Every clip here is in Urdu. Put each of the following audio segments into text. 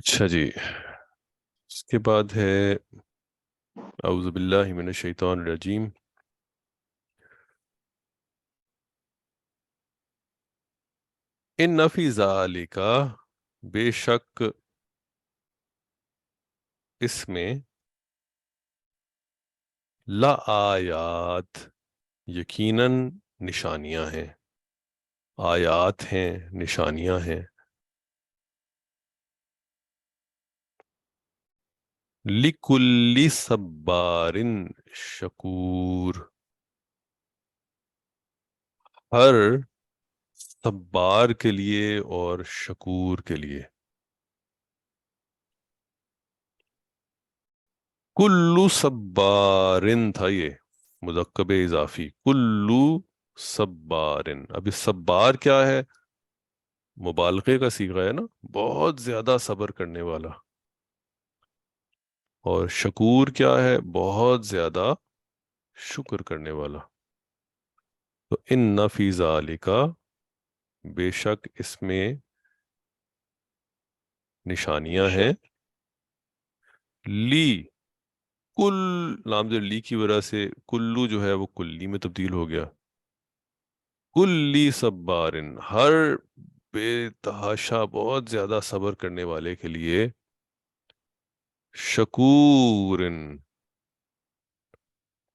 اچھا جی، اس کے بعد ہے اعوذ باللہ من الشیطان الرجیم۔ ان فی ذالک، بے شک اس میں، لا آیات، یقیناً نشانیاں ہیں، آیات ہیں، نشانیاں ہیں، لکل صبار شکور، ہر صبار کے لیے اور شکور کے لیے۔ کلو صبارن تھا یہ مذکر اضافی، کلو صبارن۔ اب اس صبار کیا ہے؟ مبالغے کا صیغہ ہے نا، بہت زیادہ صبر کرنے والا۔ اور شکور کیا ہے؟ بہت زیادہ شکر کرنے والا۔ تو ان فی ذالک، بے شک اس میں نشانیاں ہیں، لی، کل، لام جو لی کی وجہ سے کلو جو ہے وہ کلی میں تبدیل ہو گیا، کلی صبارن، ہر بے تحاشا بہت زیادہ صبر کرنے والے کے لیے، شکورن،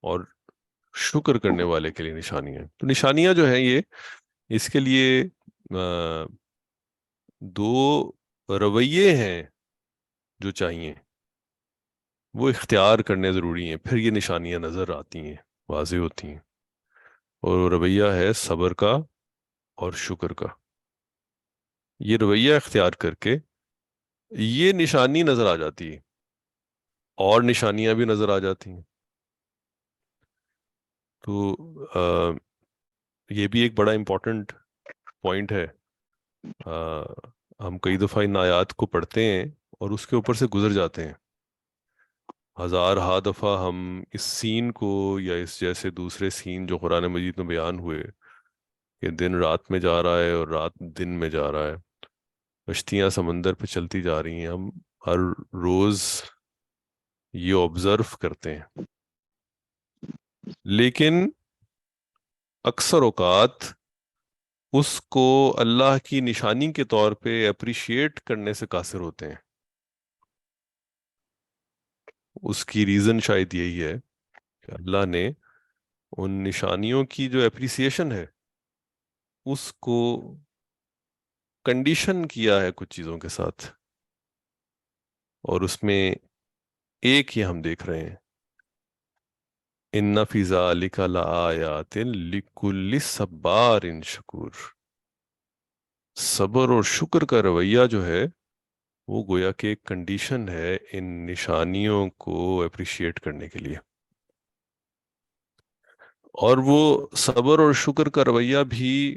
اور شکر کرنے والے کے لیے نشانیاں۔ تو نشانیاں جو ہیں یہ، اس کے لیے دو رویے ہیں جو چاہیے، وہ اختیار کرنے ضروری ہیں، پھر یہ نشانیاں نظر آتی ہیں، واضح ہوتی ہیں۔ اور وہ رویہ ہے صبر کا اور شکر کا۔ یہ رویہ اختیار کر کے یہ نشانی نظر آ جاتی ہے، اور نشانیاں بھی نظر آ جاتی ہیں۔ تو یہ بھی ایک بڑا امپورٹنٹ پوائنٹ ہے۔ ہم کئی دفعہ ان آیات کو پڑھتے ہیں اور اس کے اوپر سے گزر جاتے ہیں، ہزارہا دفعہ ہم اس سین کو، یا اس جیسے دوسرے سین جو قرآن مجید میں بیان ہوئے کہ دن رات میں جا رہا ہے اور رات دن میں جا رہا ہے، کشتیاں سمندر پہ چلتی جا رہی ہیں، ہم ہر روز یہ آبزرو کرتے ہیں، لیکن اکثر اوقات اس کو اللہ کی نشانی کے طور پہ اپریشیٹ کرنے سے قاصر ہوتے ہیں۔ اس کی ریزن شاید یہی ہے کہ اللہ نے ان نشانیوں کی جو اپریسیشن ہے اس کو کنڈیشن کیا ہے کچھ چیزوں کے ساتھ، اور اس میں ایک یہ ہم دیکھ رہے ہیں، ان فی ذالک لآیات لکل صبار شکور۔ صبر اور شکر کا رویہ جو ہے وہ گویا کہ ایک کنڈیشن ہے ان نشانیوں کو اپریشیٹ کرنے کے لیے۔ اور وہ صبر اور شکر کا رویہ بھی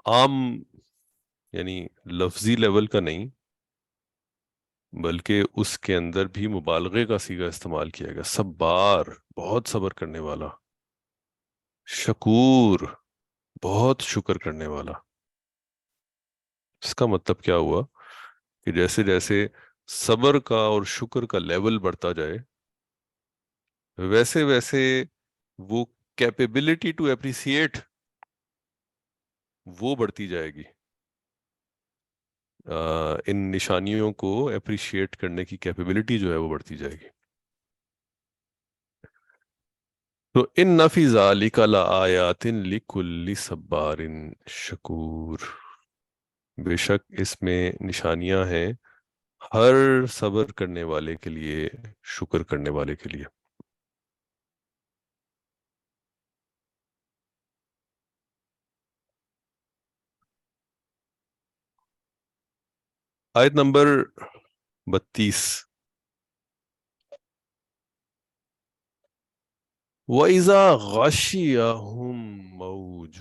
عام، یعنی لفظی لیول کا نہیں، بلکہ اس کے اندر بھی مبالغے کا صیغہ استعمال کیا گیا، صبار، بہت صبر کرنے والا، شکور، بہت شکر کرنے والا۔ اس کا مطلب کیا ہوا کہ جیسے جیسے صبر کا اور شکر کا لیول بڑھتا جائے، ویسے ویسے وہ کیپیبلٹی ٹو اپریسیٹ وہ بڑھتی جائے گی، ان نشانیوں کو اپریشیٹ کرنے کی کیپیبلٹی جو ہے وہ بڑھتی جائے گی۔ تو ان فی ذالک لآیات لکل صبار شکور، بے شک اس میں نشانیاں ہیں ہر صبر کرنے والے کے لیے، شکر کرنے والے کے لیے۔ آیت نمبر 32، وَإِذَا غَشِيَهُم مَّوْجٌ،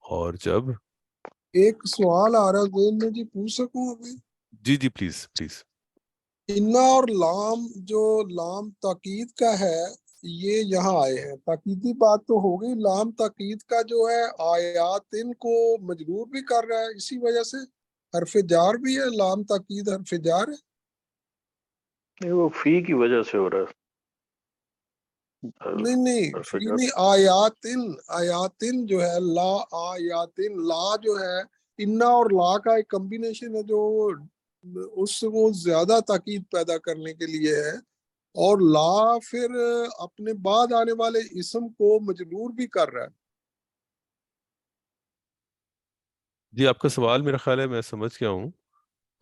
اور جب، ایک سوال آ رہا ذہن میں جی، پوچھ سکوں ابھی؟ جی جی پلیز پلیز۔ انا اور لام جو لام تاکید کا ہے، یہ یہاں آئے ہیں، تاکیدی بات تو ہو گئی، لام تاکید کا جو ہے آیات ان کو مجرور بھی کر رہا ہے، اسی وجہ سے حرف جار بھی ہے، لام تاکید حرف جار ہے۔ نہیں وہ فی کی وجہ سے ہو رہا ہے نہیں نہیں حرف فی جر۔ نہیں، آیاتن، آیاتن جو ہے، لا آیاتن، لا جو ہے انا اور لا کا ایک کمبینیشن ہے جو اس سے وہ زیادہ تاکید پیدا کرنے کے لیے ہے، اور لا پھر اپنے بعد آنے والے اسم کو مجرور بھی کر رہا ہے۔ جی آپ کا سوال میرا خیال ہے میں سمجھ گیا ہوں۔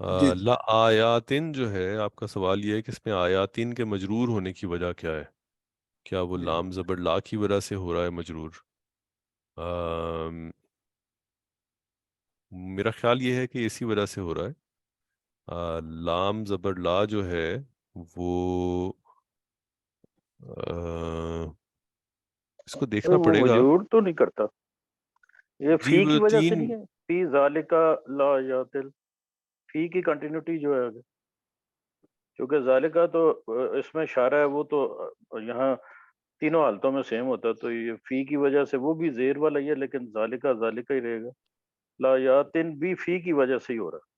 جی جی لا آیاتن جو ہے آپ کا سوال یہ ہے کہ اس میں آیاتن کے مجرور ہونے کی وجہ کیا ہے؟ کیا وہ جی لام زبر لا کی وجہ سے ہو رہا ہے مجرور؟ میرا خیال یہ ہے کہ اسی وجہ سے ہو رہا ہے۔ لام زبر لا جو ہے وہ اس کو دیکھنا وہ پڑے گا۔ مجرور تو نہیں کرتا، یہ جی فی وہ کی وجہ سے تین، نہیں ہے، فی ذالکا لا یاتل، فی کی کنٹینیوٹی جو ہے آگے، کیونکہ ذالکا تو اس میں اشارہ ہے، وہ تو یہاں تینوں حالتوں میں سیم ہوتا ہے، تو یہ فی کی وجہ سے وہ بھی زیر والا ہی ہے، لیکن ذالکا ذالکا ہی رہے گا، لا یاتن بھی فی کی وجہ سے ہی ہو رہا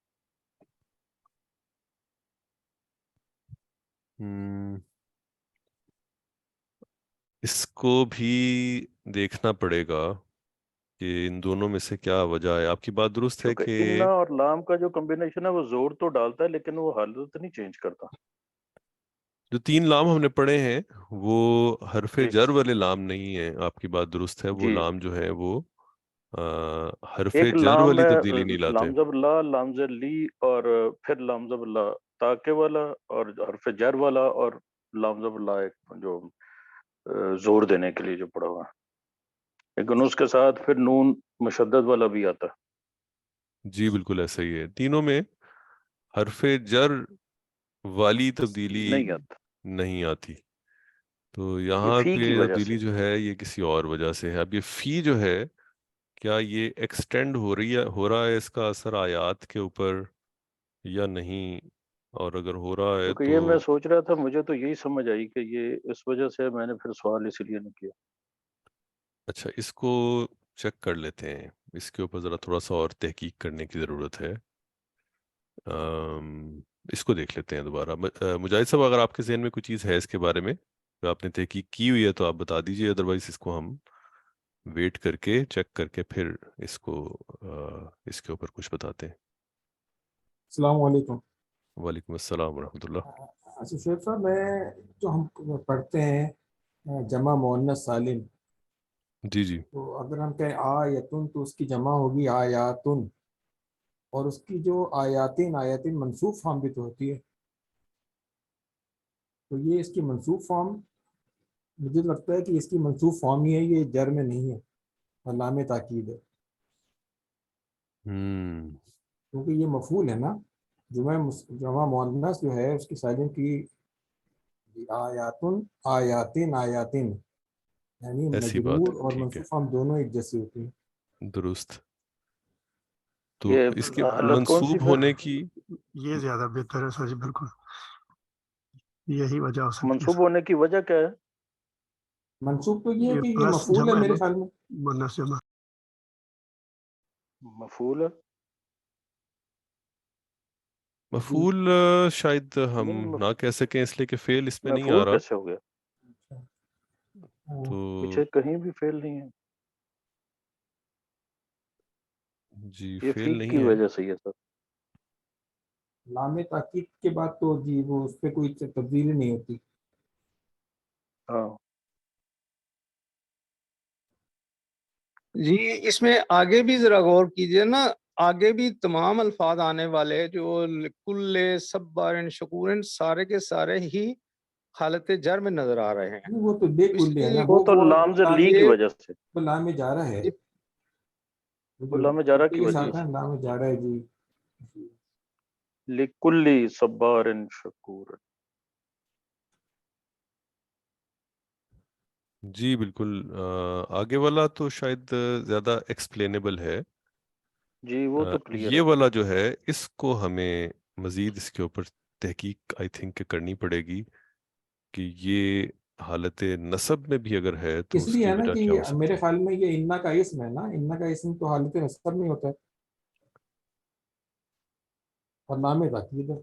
اس کو بھی دیکھنا پڑے گا کہ ان دونوں میں سے کیا وجہ ہے۔ آپ کی بات ہے، درست ہے کہ کیونکہ انا اور لام کا جو کمبینیشن ہے وہ زور تو ڈالتا ہے لیکن وہ حالت نہیں چینج کرتا۔ جو تین لام ہم نے پڑھے ہیں وہ حرف جی جر والے لام نہیں ہیں، آپ کی بات درست ہے، وہ جی، لام جو ہے وہ حرف ایک جر لام والی ہے تبدیلی نہیں لاتے۔ لام زبر لا، لام زبر لی، اور پھر لام زبر لا تاکے والا، اور حرف جر والا، اور لام زبر لا ایک جو زور دینے کے لیے جو پڑا ہوا ہے، لیکن اس کے ساتھ پھر نون مشدد والا بھی آتا ہے۔ جی بالکل ایسا ہی ہے، تینوں میں حرف جر والی تبدیلی نہیں آتا، نہیں آتی، تو یہ یہاں فی پہ کی وجہ سے۔ تبدیلی جو ہے یہ کسی اور وجہ سے ہے۔ اب یہ فی جو ہے کیا یہ ایکسٹینڈ ہو رہا ہے اس کا اثر آیات کے اوپر یا نہیں؟ اور اگر ہو رہا ہے کیونکہ تو یہ میں سوچ رہا تھا، مجھے تو یہی سمجھ آئی کہ یہ اس وجہ سے میں نے پھر سوال اسی لیے نہیں کیا۔ اچھا اس کو چیک کر لیتے ہیں، اس کے اوپر ذرا تھوڑا سا اور تحقیق کرنے کی ضرورت ہے۔ اس کو دیکھ لیتے ہیں دوبارہ۔ مجاہد صاحب اگر آپ کے ذہن میں کوئی چیز ہے اس کے بارے میں جو آپ نے تحقیق کی ہوئی ہے تو آپ بتا دیجیے، ادروائز اس کو ہم ویٹ کر کے چیک کر کے پھر اس کو اس کے اوپر کچھ بتاتے ہیں۔ السلام علیکم۔ وعلیکم السلام ورحمۃ اللہ۔ اچھا شیخ صاحب، میں جو ہم پڑھتے ہیں جمع مؤنث سالم، جی جی تو اگر ہم کہیں آیتن تو اس کی جمع ہوگی آیاتن، اور اس کی جو آیاتین، آیاتین منصوب فارم بھی تو ہوتی ہے، تو یہ اس کی منصوب فارم، مجھے لگتا ہے کہ اس کی منصوب فارم ہی ہے، یہ جر میں نہیں ہے، علامہ تاکید ہے، کیونکہ یہ مفعول ہے نا، جمع مؤنث جو ہے اس کی سالم کی آیاتن، آیاتین، آیاتین، یعنی ایسی بات ہے، مجرور اور ٹھیک ہے، منصوب فارم دونوں ایک جیسی ہوتی ہیں۔ درست۔ تو یہ اس کے حالت کون سی منسوب پھر؟ ہونے کی یہ زیادہ بہتر ہے سر جی، بالکل یہی وجہ ہو سکتی منصوب ہونے کی وجہ کیا ہے؟ منصوب تو یہ ہے، ہے یہ کہ یہ پلس مفعول ہے جمع ہے میرے نا، خیال میں۔ مؤنث جمع۔ مفعول ہے؟ جی مفعول شاید ہم نہیں، نہ کہہ سکیں اس لیے کہ فعل اس میں نہیں آ مفعول رہا، کیسے ہو گیا؟ تو پیچھے کہیں بھی فیل نہیں ہے، جی یہ فعل فیق کی نہیں ہے۔ وجہ سے ہی ہے سر۔ لام تاکید کے بعد تو جی وہ اس پہ کوئی تبدیلی نہیں ہوتی۔ ہاں جی اس میں آگے بھی ذرا غور کیجئے نا، آگے بھی تمام الفاظ آنے والے جو کل صبار شکور سارے کے سارے ہی حالت جر میں نظر آ رہے ہیں، وہ تو بے اس کل ہے نا، لیے وہ تو لامز لی کی یہ وجہ سے، وہ لام جا رہا ہے، وہ لام جارہ کی کے وجہ ساتھ ہے سے، لام جا رہا ہے جی۔ لکلی صبار شکور۔ جی بالکل، آگے والا تو شاید زیادہ ایکسپلینیبل ہے۔ جی وہ تو کلیئر یہ ہے۔ والا جو ہے اس کو ہمیں مزید اس کے اوپر تحقیق آئی تھنک کرنی پڑے گی کہ یہ حالت نصب میں بھی اگر ہے تو اس اس لیے کی ہے نا وجہ کہ کیا ہو سکتی میرے ہے؟ خیال میں یہ انا کا اسم ہے نا، انا کا اسم تو حالت نصب میں ہوتا ہے اور نام تاکید ہے.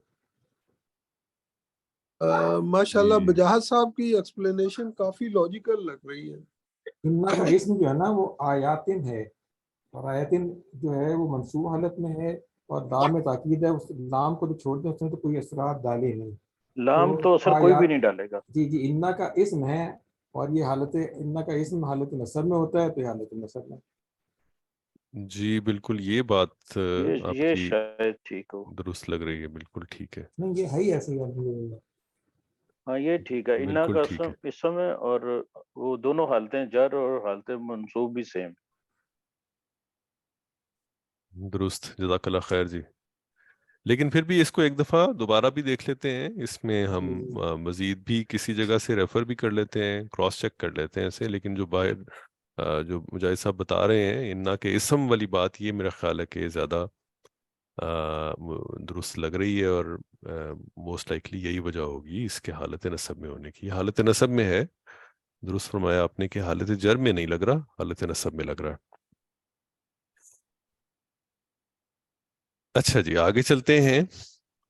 ماشاءاللہ جی بجاہد صاحب کی ایکسپلینیشن کافی لاجیکل لگ رہی ہے. انا کا اسم جو ہے نا وہ آیاتن ہے، اور آیاتن جو ہے وہ منصوب حالت میں ہے، اور لام تاکید ہے. اس لام کو تو چھوڑ دیں، اس میں تو کوئی اثرات ڈالے نہیں. لام تو اثر کوئی بھی آیات، نہیں ڈالے گا. جی جی، انا کا اسم ہے، اور یہ حالت انا کا اسم حالت نصب میں ہوتا ہے، تو یہ حالت نصب میں. جی بالکل، یہ بات آپ یہ کی شاید ٹھیک ہو. درست لگ رہی ہے، بالکل ٹھیک ہے، نہیں یہ ہے ہی ایسے ہی الحمدللہ. ہاں یہ ٹھیک ہے. انا بالکل کا ٹھیک ہے، اسم ہے، اور وہ دونوں حالتیں جر اور حالت منصوب بھی سیم. درست، جزاک اللہ خیر جی. لیکن پھر بھی اس کو ایک دفعہ دوبارہ بھی دیکھ لیتے ہیں، اس میں ہم جی جی مزید بھی کسی جگہ سے ریفر بھی کر لیتے ہیں، کراس چیک کر لیتے ہیں اسے. لیکن جو باہر جو مجاہد صاحب بتا رہے ہیں انا کے اسم والی بات، یہ میرا خیال ہے کہ زیادہ درست لگ رہی ہے، اور موسٹ لائکلی یہی وجہ ہوگی اس کے حالت نصب میں ہونے کی. حالت نصب میں ہے، درست فرمایا آپ نے کہ حالت جر میں نہیں لگ رہا، حالت نصب میں لگ رہا. اچھا جی، آگے چلتے ہیں.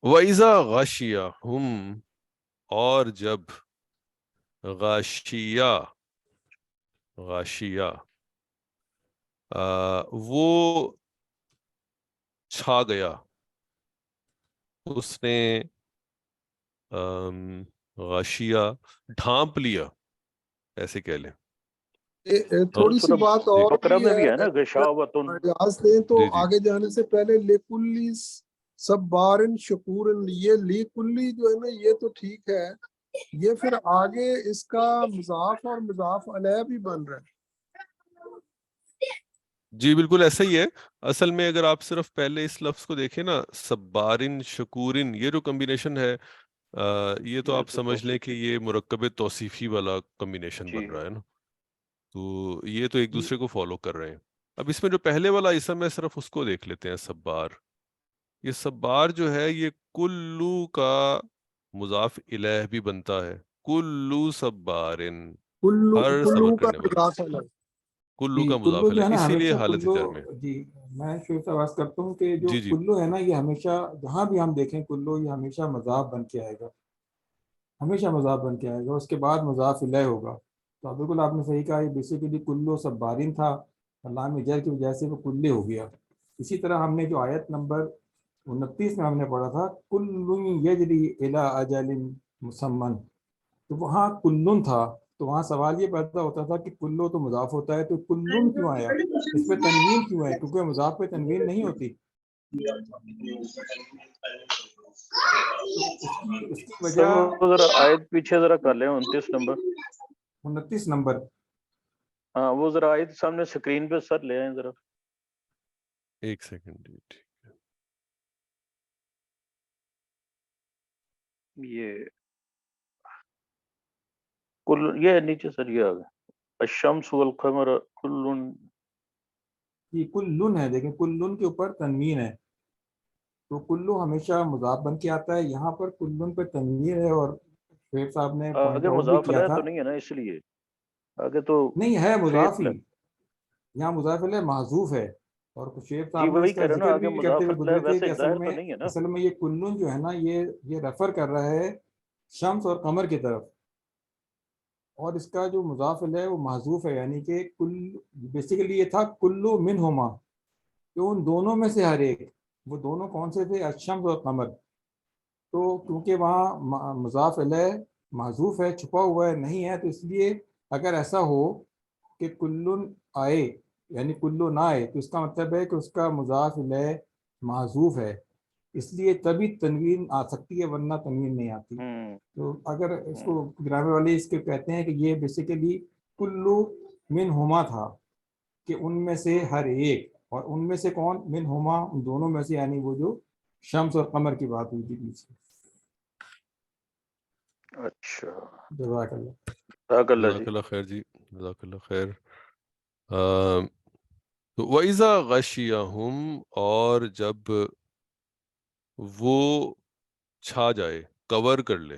وَإِذَا غَشِيَهُمْ، اور جب غاشیہ، غاشیہ وہ چھا گیا، اس نے غاشیہ ڈھانپ لیا، ایسے کہہ لیں. تھوڑی سی سورہ بات جی اور بقرہ بھی میں ہے. ہے نا غشاوتن. اجاز دیں تو جی جی آگے جانے سے پہلے لیکلی صبارن شکورن، یہ لیکلی جو ہے نا یہ تو ٹھیک ہے، یہ پھر آگے اس کا مضاف اور مضاف علیہ بھی بن رہا ہے. جی بالکل ایسا ہی ہے. اصل میں اگر آپ صرف پہلے اس لفظ کو دیکھیں نا، صبارن شکورن، یہ جو کمبینیشن ہے، یہ تو یہ آپ تو سمجھ لیں کہ توصیفی. یہ مرکب توصیفی والا کمبینیشن جی بن رہا ہے نا. تو یہ تو ایک دوسرے کو فالو کر رہے ہیں. اب اس میں جو پہلے والا اسم ہے، صرف اس کو دیکھ لیتے ہیں، صبار. یہ صبار جو ہے یہ کلو کا مضاف الیہ بھی بنتا ہے، کلو صبارن، ہر کلو صبر کا کرنے والا، مضاف علیہ. کلو جی کا کلو مضاف جو ہے الیہ، نا اسی لیے ہمیشہ حالت کلو، جر میں. جی میں شعیب سے آواز کرتا ہوں کہ جو جی جی کلو ہے نا یہ ہمیشہ جہاں بھی ہم دیکھیں کلو، یہ ہمیشہ مضاف بن کے آئے گا، ہمیشہ مضاف بن کے آئے گا، اس کے بعد مضاف الیہ ہوگا. تو بالکل آپ نے صحیح کہا، یہ بیسیکلی کلو صبارین تھا، علام جر کی وجہ سے وہ کلے ہو گیا. اسی طرح ہم نے جو آیت نمبر 29 میں ہم نے پڑھا تھا کل یجری الی اجل مسمن، تو وہاں کلن تھا، تو وہاں سوال یہ پیدا ہوتا تھا کہ کلو تو مضاف ہوتا ہے، تو کلن کیوں آیا، اس پہ تنوین کیوں ہے، کیونکہ مضاف پہ تنوین نہیں ہوتی. تو اس کی سر وجہ وہ ذرا آیت پیچھے ذرا کر لیں، 29 نمبر. 29 نمبر. ہاں وہ ذرا آیت سامنے اسکرین پہ سر لے آئیں ذرا. ایک سیکنڈ. یہ کل، یہ نیچے سر یہ آ گیا، الشمس والقمر کل. یہ کلن ہے، دیکھیں کلن کے اوپر تنوین ہے، تو کلو ہمیشہ مضاف بن کے آتا ہے. یہاں پر کلن پہ تنوین ہے، اور شعیب صاحب نے پوائنٹ آگے آؤٹ بھی مضاف کیا علیہ تھا. تو نہیں ہے نا، اس لیے آگے تو نہیں ہے مضاف فعل ہی، ہے. یہاں مضاف علیہ محذوف ہے، اور شعیب جی صاحب نے وہی اس کا کہہ رہے ہو نا، ذکر آگے بھی کرتے مضاف ہوئے علیہ گزرے تھے ویسے کہ ظاہر تو نہیں ہے نا. اصل میں یہ کلن جو ہے نا یہ ریفر کر رہا ہے شمس اور قمر کی طرف، اور اس کا جو مضاف علیہ وہ محذوف ہے، یعنی کہ کل، بیسیکلی یہ تھا کلو منہما، کہ ان دونوں میں سے ہر ایک. وہ دونوں کون سے تھے؟ الشمس اور قمر. تو کیونکہ وہاں مضاف علیہ محذوف ہے، چھپا ہوا ہے، نہیں ہے، تو اس لیے اگر ایسا ہو کہ کلن آئے یعنی کلو نہ آئے، تو اس کا مطلب ہے کہ اس کا مضاف الیہ محذوف ہے، اس لیے تبھی تنوین آ سکتی ہے، ورنہ تنوین نہیں آتی. تو اگر اس کو گرامر والے اس کے کہتے ہیں کہ یہ بیسیکلی کلو من ہما تھا، کہ ان میں سے ہر ایک، اور ان میں سے کون؟ من ہما، ان دونوں میں سے، یعنی وہ جو شمس اور قمر کی بات ہوئی تھی پیچھے. اچھا، جزاک اللہ. جزاک اللہ جی. جزاک اللہ خیر جی، جزاک اللہ خیر. وَإِذَا غَشِيَهُمْ، اور جب وہ چھا جائے، کور کر لے.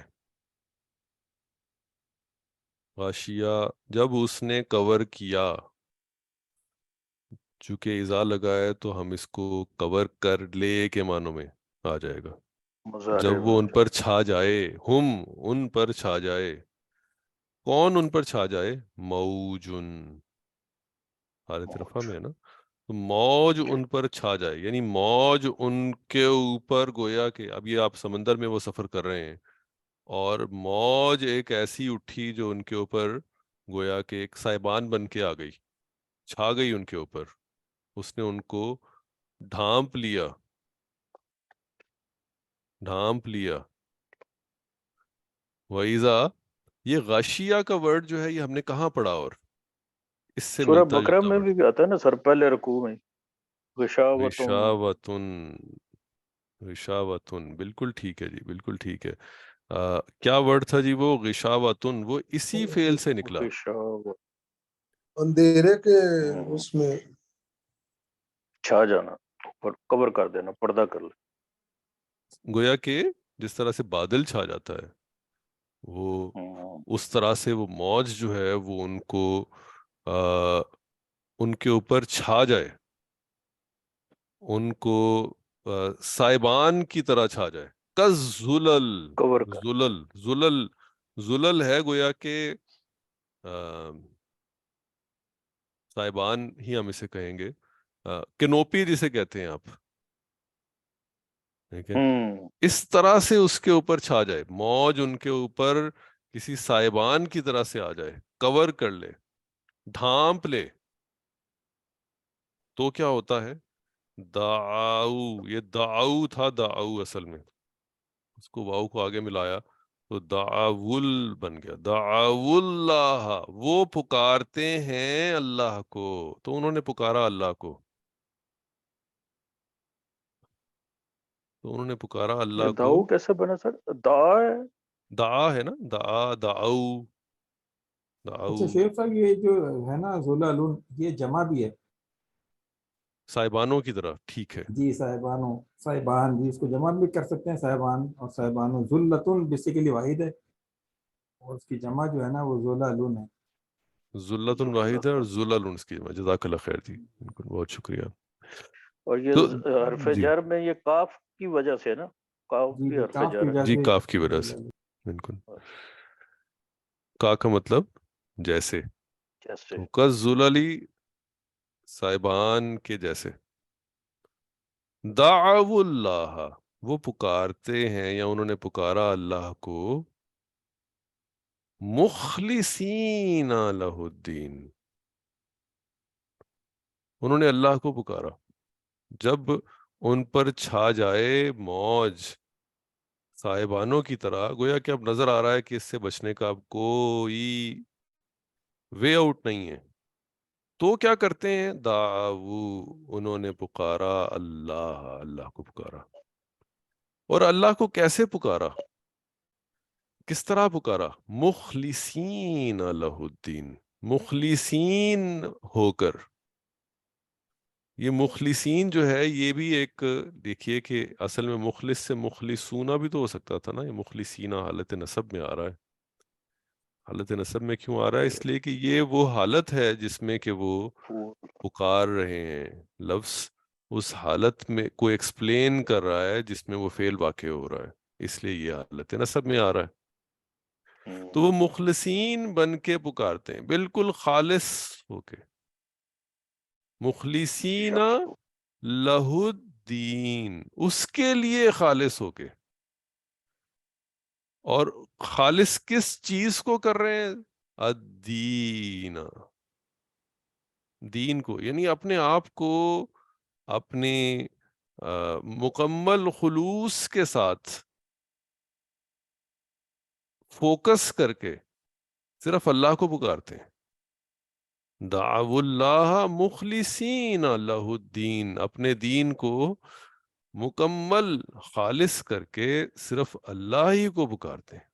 غاشیہ جب اس نے کور کیا، چونکہ اذا لگا ہے تو ہم اس کو کور کر لے کے معنوں میں آ جائے گا. مظاہرے جب وہ ان پر چھا جائے، ہم ان پر چھا جائے، کون ان پر چھا جائے؟ موجن، حالت رفع میں ہے نا، تو موج ان پر چھا جائے، یعنی موج ان کے اوپر گویا کہ اب یہ آپ سمندر میں وہ سفر کر رہے ہیں اور موج ایک ایسی اٹھی جو ان کے اوپر گویا کہ ایک سائبان بن کے آ گئی، چھا گئی ان کے اوپر، اس نے ان کو ڈھانپ لیا، ڈھانپ لیا. وَإِذَا، یہ غاشیہ کا ورڈ جو ہے یہ ہم نے کہاں پڑھا اور اس سے سورہ ملتا بقرہ جلتا میں ورڈ؟ بھی آتا ہے نا سر، پہلے رکوع میں غشاوتم. غشاوتن، غشاوتن، بالکل ٹھیک ہے جی، بالکل ٹھیک ہے. کیا ورڈ تھا جی وہ؟ غشاوتن، وہ اسی فعل سے نکلا. غشاوت، اندھیرے کے اس میں چھا جانا، اور کور کر دینا، پردہ کر لے. گویا کہ جس طرح سے بادل چھا جاتا ہے، وہ اس طرح سے وہ موج جو ہے وہ ان کو ان کے اوپر چھا جائے، ان کو سائبان کی طرح چھا جائے. کز زلل، کور کر. زلل، زلل، زلل ہے گویا کہ سائبان ہی ہم اسے کہیں گے، کنوپی جسے کہتے ہیں آپ، ٹھیک ہے، اس طرح سے اس کے اوپر چھا جائے، موج ان کے اوپر کسی سائبان کی طرح سے آ جائے، کور کر لے، ڈھانپ لے. تو کیا ہوتا ہے؟ دعاؤ، یہ دعاؤ تھا، دعاؤ اصل میں اس کو واؤ کو آگے ملایا تو دعاول بن گیا. دعاو اللہ، وہ پکارتے ہیں اللہ کو، تو انہوں نے پکارا اللہ کو، تو انہوں نے پکارا یہ اللہ کو. داؤ کیسے بنا سر؟ دعا ہے. دعا ہے نا، دعا، دعاؤ، دعاؤ، اچھا شیخ صاحب، یہ جو ہے نا ذلالون، یہ جمع بھی ہے؟ صاحبانوں کی طرح، ٹھیک ہے. جی صاحبانوں، صاحبان، جی اس کو جمع بھی کر سکتے ہیں، صاحبان اور صاحبانوں. ذلتن بیسیکلی واحد ہے اور اس کی جمع جو ہے نا وہ ذلالون ہے. ذلت واحد ہے اور ذلل اس کی جمع. جزاک اللہ خیر جی، بالکل، بہت شکریہ. اور یہ تو حرف جی جر میں یہ کاف کی وجہ سے نا، کاف جی بھی جی حرف کاف کی جر ہے. وجہ جی، سے. کاف کی وجہ سے، بالکل. کا کا مطلب جیسے، جیسے تو کالذللی، صاحبان کے جیسے. دعو اللہ، وہ پکارتے ہیں یا انہوں نے پکارا اللہ کو، مخلصین لہ الدین، انہوں نے اللہ کو پکارا. جب ان پر چھا جائے موج صاحبانوں کی طرح، گویا کہ اب نظر آ رہا ہے کہ اس سے بچنے کا اب کوئی وے آؤٹ نہیں ہے، تو کیا کرتے ہیں؟ دعو، انہوں نے پکارا اللہ، اللہ کو پکارا. اور اللہ کو کیسے پکارا؟ کس طرح پکارا؟ مخلصین لہ الدین، مخلصین ہو کر. یہ مخلصین جو ہے یہ بھی ایک، دیکھیے کہ اصل میں مخلص سے مخلصونہ بھی تو ہو سکتا تھا نا. یہ مخلصینہ حالت نصب میں آ رہا ہے. حالت نصب میں کیوں آ رہا ہے؟ اس لیے کہ یہ وہ حالت ہے جس میں کہ وہ پکار رہے ہیں. لفظ اس حالت میں کو ایکسپلین کر رہا ہے جس میں وہ فعل واقع ہو رہا ہے، اس لیے یہ حالت نصب میں آ رہا ہے. تو وہ مخلصین بن کے پکارتے ہیں، بالکل خالص ہو کے، مخلصین لہ الدین، اس کے لیے خالص ہو کے. اور خالص کس چیز کو کر رہے ہیں؟ الدین، دین کو، یعنی اپنے آپ کو اپنے مکمل خلوص کے ساتھ فوکس کر کے صرف اللہ کو پکارتے ہیں. دعو اللہ مخلصین لہ الدین، اپنے دین کو مکمل خالص کر کے صرف اللہ ہی کو پکارتے ہیں.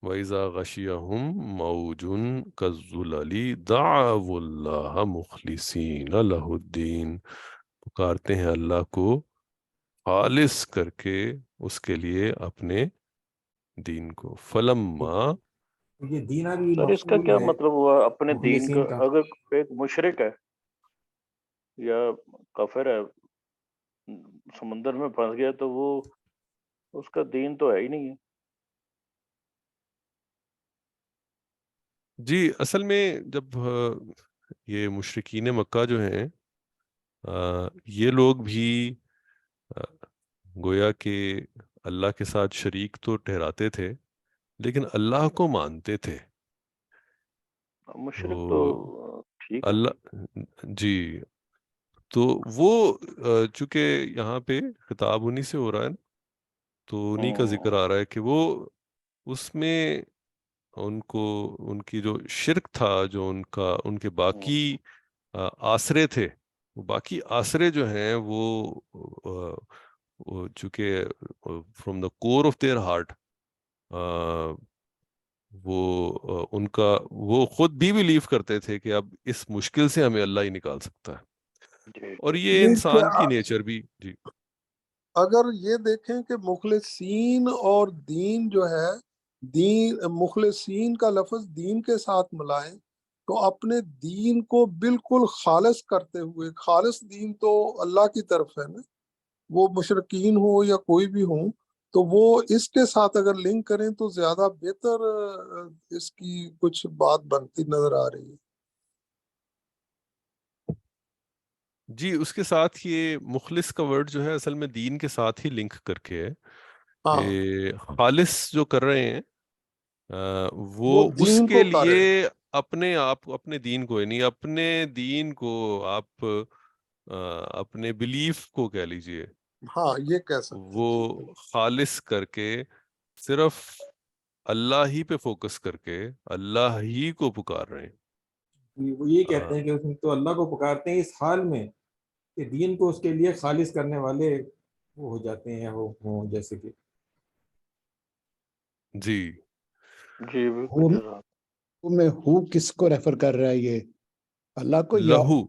وَإِذَا غَشِيَهُمْ مَوْجٌ كَالظُّلَلِ دَعَوُا اللَّهَ مُخْلِصِينَ لَهُ الدِّينَ، پکارتے ہیں اللہ کو خالص کر کے اس کے لیے اپنے دین کو. فلما یہ دینا بھی سر اس کا مفعول کیا ہے مطلب ہوا اپنے دین مخلصین کا؟ کا. اگر ایک مشرک ہے یا کافر ہے سمندر میں پھنس گیا تو وہ اس کا دین تو ہے ہی نہیں ہے. جی اصل میں جب یہ مشرکین مکہ جو ہیں یہ لوگ بھی گویا کہ اللہ کے ساتھ شریک تو ٹھہراتے تھے لیکن اللہ کو مانتے تھے. مشرک تو ٹھیک ہے. اللہ جی تو وہ چونکہ یہاں پہ خطاب انہی سے ہو رہا ہے نا، تو انہی کا ذکر آ رہا ہے کہ وہ اس میں ان کو ان کی جو شرک تھا، جو ان کے باقی آسرے تھے، وہ باقی آسرے جو ہیں وہ چونکہ from the core of their heart وہ ان کا وہ خود بھی بلیو کرتے تھے کہ اب اس مشکل سے ہمیں اللہ ہی نکال سکتا ہے. جی اور جی. یہ انسان کی نیچر بھی جی اگر یہ دیکھیں کہ مخلصین اور دین جو ہے، دین مخلصین کا لفظ دین کے ساتھ ملائیں تو اپنے دین کو بالکل خالص کرتے ہوئے، خالص دین تو اللہ کی طرف ہے نا، وہ مشرکین ہو یا کوئی بھی ہوں، تو وہ اس کے ساتھ اگر لنک کریں تو زیادہ بہتر اس کی کچھ بات بنتی نظر آ رہی ہے. جی اس کے ساتھ یہ مخلص کا ورڈ جو ہے اصل میں دین کے ساتھ ہی لنک کر کے ہے ہاں کہ خالص جو کر رہے ہیں وہ وہ اس دین کے کو کریں. لیے اپنے آپ اپنے دین کو یعنی اپنے دین کو آپ اپنے بلیف کو کہہ لیجئے ہاں یہ کہہ سکتے وہ ہیں جی. خالص کر کے صرف اللہ ہی پہ فوکس کر کے اللہ ہی کو پکار رہے ہیں. وہ یہ کہتے ہیں کہ اس میں تو اللہ کو پکارتے ہیں اس حال میں کہ دین کو اس کے لیے خالص کرنے والے وہ ہو جاتے ہیں، وہ ہوں جیسے کہ جی جی بالکل جناب. میں ہو کس کو ریفر کر رہا ہے یہ اللہ کو یا لہو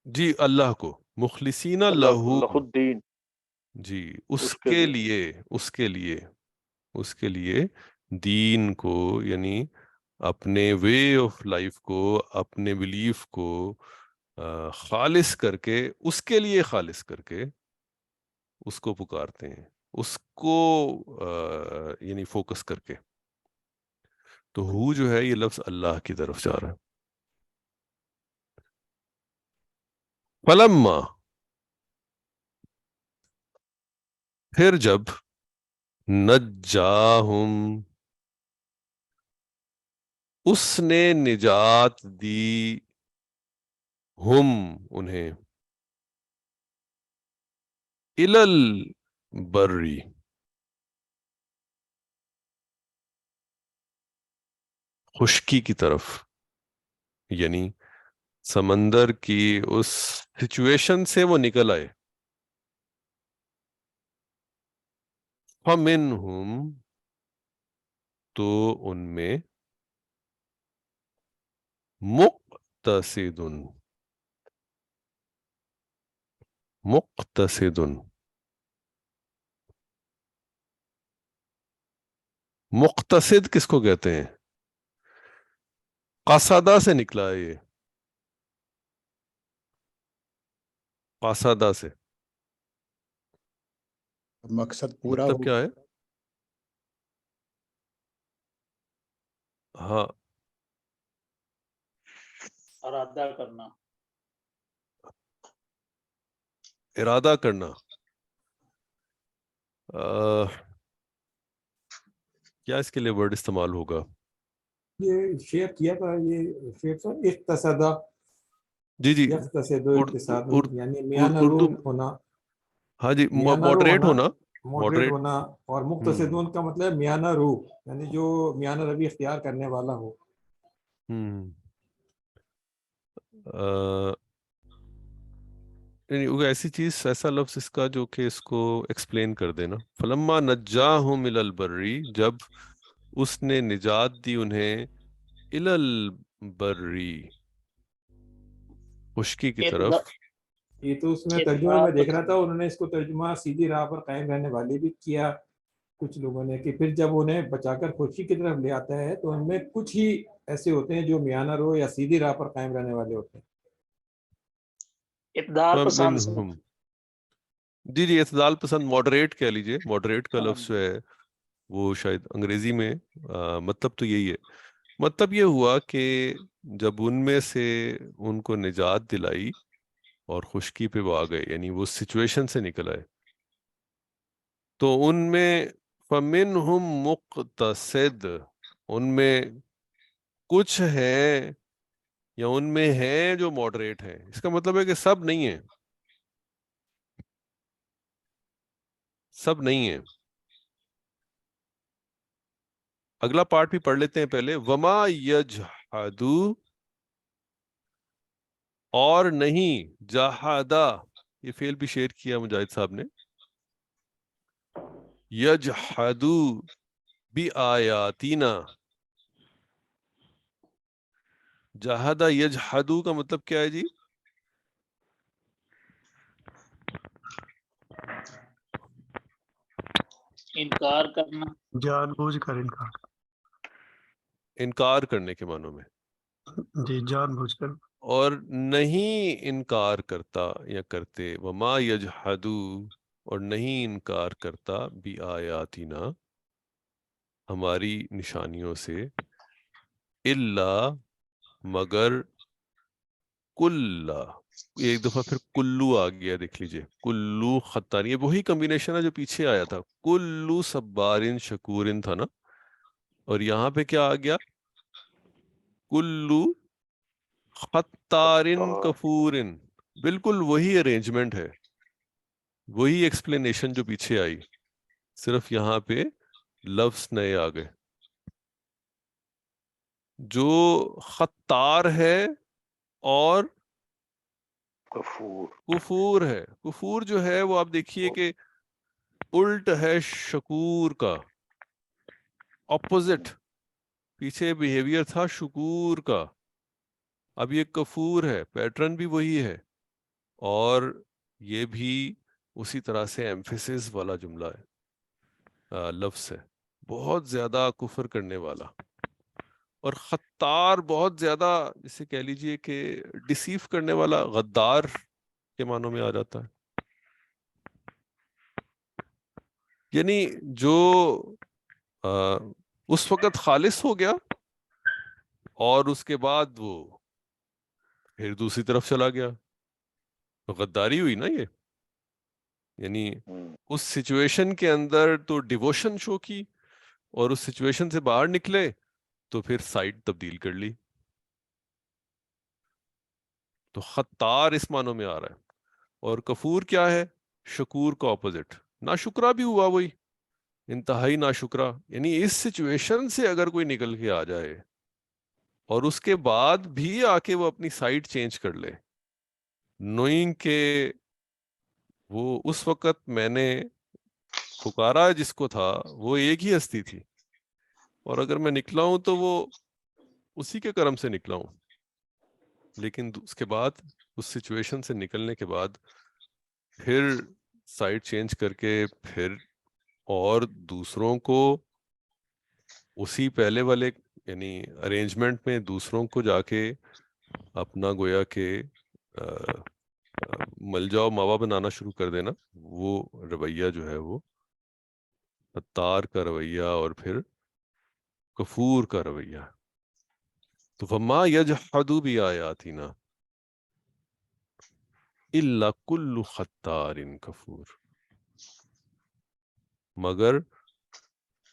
جی اللہ کو مخلصین لہو لہ الدین جی اس کے لیے دین کو یعنی اپنے وے آف لائف کو اپنے بلیف کو خالص کر کے اس کے لیے خالص کر کے اس کو پکارتے ہیں، اس کو یعنی فوکس کر کے. تو ہو جو ہے یہ لفظ اللہ کی طرف جا رہا ہے. فلما پھر جب نجاہم اس نے نجات دی ہم انہیں الل بری خشکی کی طرف، یعنی سمندر کی اس سچویشن سے وہ نکل آئے. فَمِنْهُمْ تو ان میں مقتصد مقتصد کس کو کہتے ہیں؟ قصدہ سے نکلا ہے یہ، قصدہ سے مقصد پورا مطلب ہو. کیا ہے؟ ہاں ارادہ کرنا، ارادہ کرنا. کیا اس کے لیے ورڈ استعمال ہوگا؟ یہ شیئر کیا تھا، یہ شیئر تھا اقتصادہ جی جی یقتصد اقتصاد یعنی میانہ رو اردو ہونا، ہاں جی میانہ رو ماڈریٹ ہونا، ماڈریٹ ہونا، اور مقتصدون کا مطلب میانہ رو یعنی جو میانہ روی اختیار کرنے والا ہو. یعنی ایسی چیز ایسا لفظ اس کا جو کہ اس کو ایکسپلین کر دینا. فلما نجاہم الی البری جب اس نے نجات دی انہیں الی البری خشکی کی طرف. یہ تو اس میں ترجمہ میں دیکھ رہا تھا، انہوں نے اس کو ترجمہ سیدھی راہ پر قائم رہنے والی بھی کیا، کچھ لوگوں نے کہ پھر جب انہیں بچا کر خشکی کی طرف لے آتا ہے تو ان میں کچھ ہی ایسے ہوتے ہیں جو میانہ رو یا سیدھی راہ پر قائم رہنے والے ہوتے ہیں. اقدار پسند سے فمنہم، جی اعتدال پسند، ماڈریٹ کہہ لیجئے، ماڈریٹ کا لفظ جو ہے وہ شاید انگریزی میں مطلب تو یہی ہے. مطلب یہ ہوا کہ جب ان میں سے ان کو نجات دلائی اور خشکی پہ وہ آ گئے، یعنی وہ سچویشن سے نکل آئے، تو ان میں فمنہم مقتصد، ان میں کچھ ہیں یا ان میں ہیں جو ماڈریٹ ہیں. اس کا مطلب ہے کہ سب نہیں ہیں، سب نہیں ہیں. اگلا پارٹ بھی پڑھ لیتے ہیں پہلے. وما یجحدو، اور نہیں، جہادا، یہ فعل بھی شیئر کیا مجاہد صاحب نے. یجحدو بآیاتنا، جہادا یجحدو کا مطلب کیا ہے جی؟ انکار کرنا. جان بوجھ کر انکار. انکار کرنے کے معنوں میں. جی جان بوجھ کر. اور نہیں انکار کرتا یا کرتے، وما یجحدو، اور نہیں انکار کرتا، بآیاتنا، ہماری نشانیوں سے، الا، مگر، کلا، ایک دفعہ پھر کلو آ گیا، دیکھ لیجئے، کلو خطار، یہ وہی کمبینیشن ہے جو پیچھے آیا تھا، کلو صبارن شکورن تھا نا، اور یہاں پہ کیا آ گیا؟ کلو خطارن کفورن. بالکل وہی ارینجمنٹ ہے، وہی ایکسپلینیشن جو پیچھے آئی، صرف یہاں پہ لفظ نئے آ گئے. جو خطار ہے اور کفور. کفور ہے. کفور جو ہے وہ آپ دیکھیے کہ الٹ ہے شکور کا، اپوزٹ. پیچھے بیہیویئر تھا شکور کا، اب یہ کفور ہے. پیٹرن بھی وہی ہے، اور یہ بھی اسی طرح سے ایمفیسس والا جملہ ہے، لفظ ہے. بہت زیادہ کفر کرنے والا، اور خطار بہت زیادہ، جسے کہہ لیجئے کہ ڈیسیو کرنے والا، غدار کے معنوں میں آ جاتا ہے. یعنی جو اس وقت خالص ہو گیا اور اس کے بعد وہ پھر دوسری طرف چلا گیا، تو غداری ہوئی نا یہ. یعنی اس سچویشن کے اندر تو ڈیووشن شو کی، اور اس سچویشن سے باہر نکلے تو پھر سائڈ تبدیل کر لی. تو خطار اس معنوں میں آ رہا ہے. اور کفور کیا ہے؟ شکور کا اپوزٹ. ناشکرا بھی ہوا وہی، انتہائی ناشکرا. یعنی اس سچویشن سے اگر کوئی نکل کے آ جائے اور اس کے بعد بھی آ کے وہ اپنی سائڈ چینج کر لے، نوئنگ کہ وہ اس وقت میں نے پکارا جس کو تھا وہ ایک ہی ہستی تھی، اور اگر میں نکلا ہوں تو وہ اسی کے کرم سے نکلا ہوں، لیکن اس کے بعد اس سچویشن سے نکلنے کے بعد پھر سائڈ چینج کر کے پھر اور دوسروں کو اسی پہلے والے یعنی ارینجمنٹ میں دوسروں کو جا کے اپنا گویا کہ ملجا ماوا بنانا شروع کر دینا. وہ رویہ جو ہے وہ خطار کا رویہ اور پھر کفور کا رویہ. تو فما یجحد بآیاتنا الا کل خطار کفور، مگر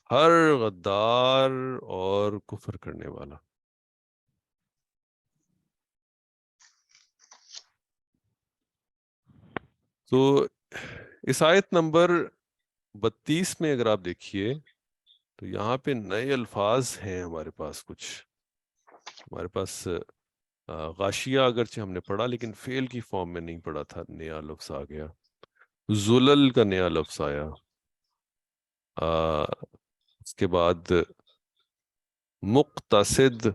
ہر غدار اور کفر کرنے والا. تو اس آیت نمبر 32 میں اگر آپ دیکھیے تو یہاں پہ نئے الفاظ ہیں ہمارے پاس. کچھ ہمارے پاس غاشیہ اگرچہ ہم نے پڑھا لیکن فعل کی فارم میں نہیں پڑھا تھا، نیا لفظ آ گیا. زلل کا نیا لفظ آیا. اس کے بعد مقتصد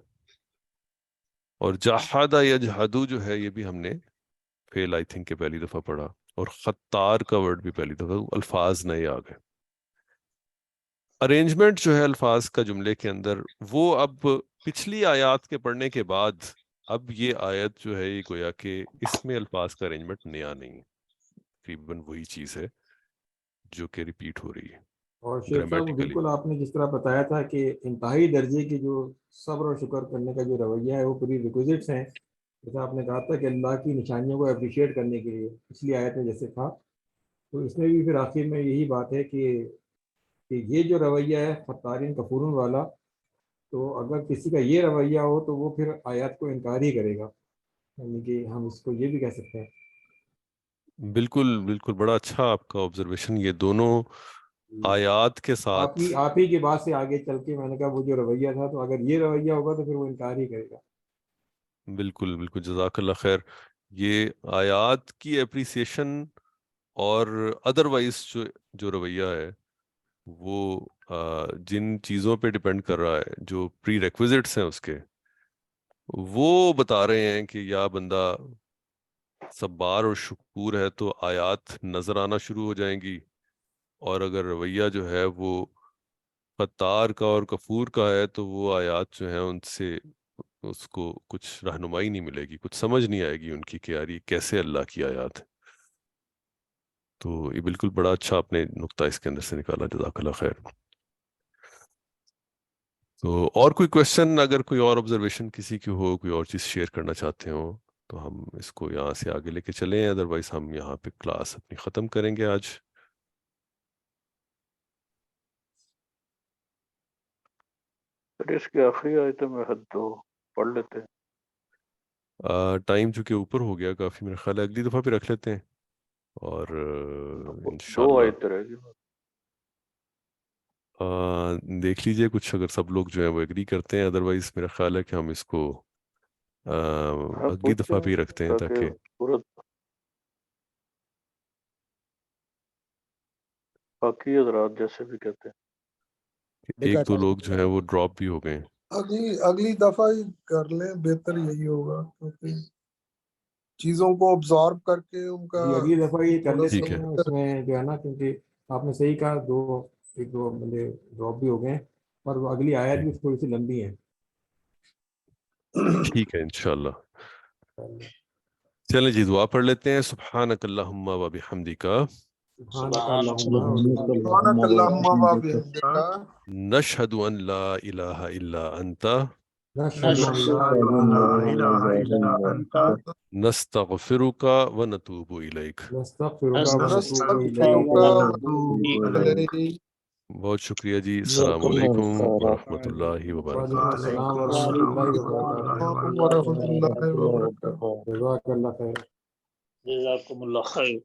اور جحد یجحدو جو ہے یہ بھی ہم نے فعل آئی تھنک کہ پہلی دفعہ پڑھا، اور خطار کا ورڈ بھی پہلی دفعہ. الفاظ نئے آ گئے. ارینجمنٹ جو ہے الفاظ کا جملے کے اندر، وہ اب پچھلی آیات کے پڑھنے کے بعد اب یہ آیت جو ہے یہ گویا کہ اس میں الفاظ کا ارینجمنٹ نیا نہیں، تقریباً وہی چیز ہے جو کہ ریپیٹ ہو رہی ہے اور شیخ صاحب گرامیٹیکلی۔ بالکل آپ نے جس طرح بتایا تھا کہ انتہائی درجے کی جو صبر اور شکر کرنے کا جو رویہ ہے وہ پوری ریکوزٹس ہیں، جیسا آپ نے کہا تھا کہ اللہ کی نشانیوں کو اپریشیٹ کرنے کے لیے پچھلی آیت میں جیسے تھا، تو اس میں بھی پھر آخر میں یہی بات ہے کہ یہ جو رویہ ہے فتارین کفورن والا، تو اگر کسی کا یہ رویہ ہو تو وہ پھر آیات کو انکار ہی کرے گا، یعنی کہ ہم اس کو یہ بھی کہہ سکتے ہیں۔ بالکل بالکل، بڑا اچھا آپ کا آبزرویشن، یہ دونوں آیات کے ساتھ آپ ہی کے بعد سے آگے چل کے میں نے کہا وہ جو رویہ تھا، تو اگر یہ رویہ ہوگا تو پھر وہ انکار ہی کرے گا۔ بالکل بالکل، جزاک اللہ خیر۔ یہ آیات کی اپریسیشن اور ادروائز جو رویہ ہے وہ جن چیزوں پہ ڈپینڈ کر رہا ہے، جو پری ریکویزٹس ہیں اس کے، وہ بتا رہے ہیں کہ یا بندہ صبار اور شکور ہے تو آیات نظر آنا شروع ہو جائیں گی، اور اگر رویہ جو ہے وہ فتار کا اور کفور کا ہے تو وہ آیات جو ہیں ان سے اس کو کچھ رہنمائی نہیں ملے گی، کچھ سمجھ نہیں آئے گی ان کی کہ یار یہ کیسے اللہ کی آیات ہے۔ تو یہ بالکل بڑا اچھا آپ نے نقطہ اس کے اندر سے نکالا، جزاک اللہ خیر۔ تو اور کوئی کویشچن، اگر کوئی اور آبزرویشن کسی کی ہو، کوئی اور چیز شیئر کرنا چاہتے ہو تو ہم اس کو یہاں سے آگے لے کے چلیں، ادروائز ہم یہاں پہ کلاس اپنی ختم کریں گے آج۔ پھر اس کی آخری آیت میں حد تو پڑھ لیتے ہیں۔ ٹائم چونکہ اوپر ہو گیا کافی، میرا خیال ہے اگلی دفعہ پہ رکھ لیتے ہیں، اور دو انشاءاللہ آیتیں رہ گی۔ دیکھ لیجئے کچھ اگر سب لوگ جو ہیں وہ ایگری کرتے ہیں، ادروائز میرا خیال ہے کہ ہم اس کو ہاں اگلی پوچھتے دفعہ پہ ہی ہیں رکھتے ہیں، تاکہ تاکہ پورا باقی حضرات جیسے بھی کہتے ہیں۔ ایک دو لوگ جو ہیں وہ ڈراپ بھی ہو گئے ہیں۔ اگلی دفعہ ہی کر لیں، بہتر یہی ہوگا، کیونکہ چیزوں کو آبزارو کر کے ان کا اگلی دفعہ یہ کر تھوڑا لیتے ٹھیک ہے، ہیں، اس میں جو ہے نا، کیونکہ آپ نے صحیح کہا ایک دو بندے ڈراپ بھی ہو گئے ہیں، اور وہ اگلی آیت بھی تھوڑی سی لمبی ہے۔ ٹھیک ہے انشاءاللہ۔ چلیں جی، دعا پڑھ لیتے ہیں۔ سبحانک اللہم و بحمدک، سبحانک سبحانک اللہم سبحانک اللہم و بحمدک، نشہد ان لا الہ الا انت، نشہد ان لا أشهد الہ أن لا الا إله انت، إلا أنت نستغفرک و نتوب الیک۔ نستغفرک و نتوب نستغفرک الیک۔ ونتوب الیک۔ بہت شکریہ جی، السلام علیکم ورحمۃ اللہ وبرکاتہ۔ وعلیکم السلام ورحمۃ اللہ وبرکاتہ۔ ورحمۃ اللہ وبرکاتہ۔ جزاک اللہ خیر۔ جزاکم اللہ خیر۔